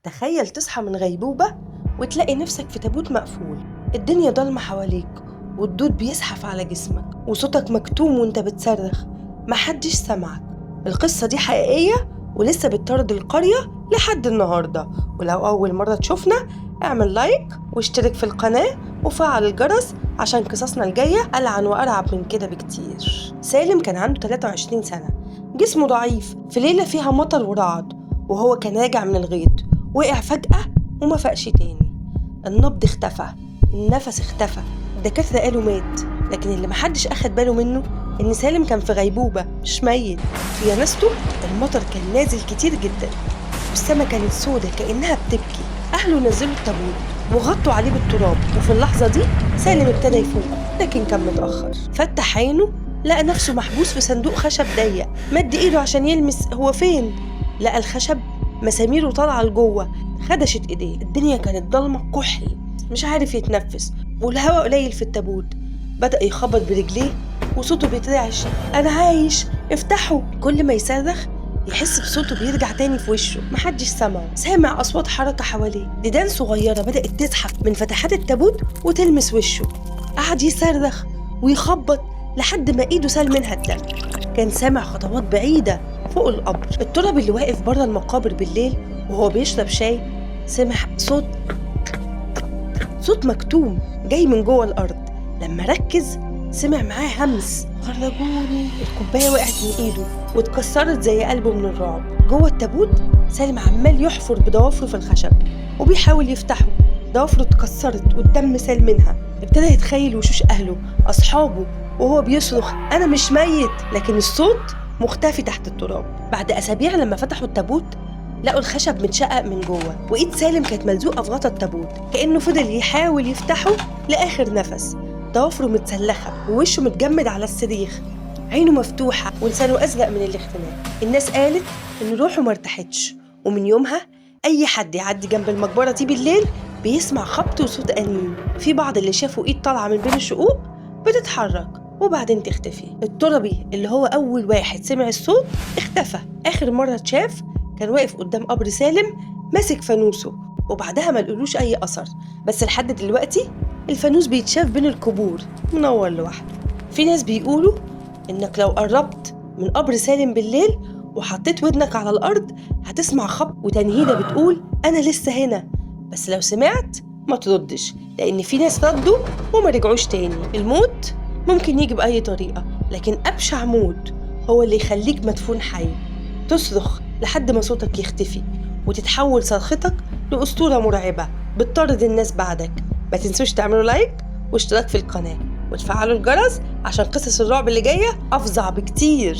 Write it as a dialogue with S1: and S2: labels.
S1: تخيل تصحى من غيبوبة وتلاقي نفسك في تابوت مقفول. الدنيا ضلمة حواليك والدود بيزحف على جسمك وصوتك مكتوم وانت بتصرخ، محدش سمعك. القصة دي حقيقية ولسه بتطرد القرية لحد النهاردة. ولو أول مرة تشوفنا اعمل لايك واشترك في القناة وفعل الجرس عشان قصصنا الجاية ألعن وأرعب من كده بكتير. سالم كان عنده 23 سنة، جسمه ضعيف. في ليلة فيها مطر ورعد وهو كان راجع من الغيط وقع فجأة وما فاقش تاني. النبض اختفى، النفس اختفى، الدكاترة قالوا مات. لكن اللي محدش أخد باله منه إن سالم كان في غيبوبة مش ميت. في يانسته المطر كان نازل كتير جدا والسما كانت سودة كأنها بتبكي. أهله نزلوا التابوت وغطوا عليه بالتراب، وفي اللحظة دي سالم ابتدى يفوق لكن كان متأخر. فتح عينه لقى نفسه محبوس في صندوق خشب ضيق. مد ايده عشان يلمس هو فين، لقى الخشب مساميره طالعة لجوه خدشت ايديه. الدنيا كانت ضلمة كحل، مش عارف يتنفس والهواء قليل في التابوت. بدأ يخبط برجليه وصوته بيترعش، أنا عايش افتحوا. كل ما يصرخ يحس بصوته بيرجع تاني في وشه، محدش سمعه. سامع أصوات حركة حواليه، ديدان صغيرة بدأت تزحف من فتحات التابوت وتلمس وشه. قعد يصرخ ويخبط لحد ما ايده سال منها الدم. كان سامع خطوات بعيدة فوق القبر. التراب اللي واقف بره المقابر بالليل وهو بيشرب شاي سمع صوت مكتوم جاي من جوه الأرض. لما ركز سمع معاه همس، خرجوني. الكوباية وقعت من ايده واتكسرت زي قلبه من الرعب. جوه التابوت سالم عمال يحفر بضوافره في الخشب وبيحاول يفتحه. ضوافره اتكسرت والدم سال منها. ابتدى يتخيل وشوش أهله أصحابه وهو بيصرخ أنا مش ميت، لكن الصوت مختفي تحت التراب. بعد أسابيع لما فتحوا التابوت لقوا الخشب متشقق من جوه وإيد سالم كانت ملزوقة في غطا التابوت كأنه فضل يحاول يفتحه لآخر نفس. ضوافره متسلخة ووشه متجمد على السرير، عينه مفتوحة ولسانه أزرق من الاختناق. الناس قالت إن روحه مرتاحتش، ومن يومها أي حد يعدي جنب المقبرة دي بالليل بيسمع خبط وصوت أنين. في بعض اللي شافوا إيد طالعة من بين الشقوق بتتحرك وبعدين تختفي. التربي اللي هو أول واحد سمع الصوت اختفى. آخر مرة اتشاف كان واقف قدام قبر سالم ماسك فانوسه، وبعدها ما لقولوش أي أثر. بس لحد دلوقتي الفانوس بيتشاف بين القبور منور لوحده. في ناس بيقولوا إنك لو قربت من قبر سالم بالليل وحطيت ودنك على الأرض هتسمع خبط وتنهيدة بتقول أنا لسه هنا. بس لو سمعت ما تردش، لأن في ناس ردوا وما رجعوش تاني. الموت ممكن يجي بأي طريقة، لكن أبشع موت هو اللي يخليك مدفون حي، تصرخ لحد ما صوتك يختفي وتتحول صرختك لأسطورة مرعبة بتطرد الناس بعدك. ما تنسوش تعملوا لايك واشتراك في القناة وتفعلوا الجرس عشان قصص الرعب اللي جاية أفظع بكتير.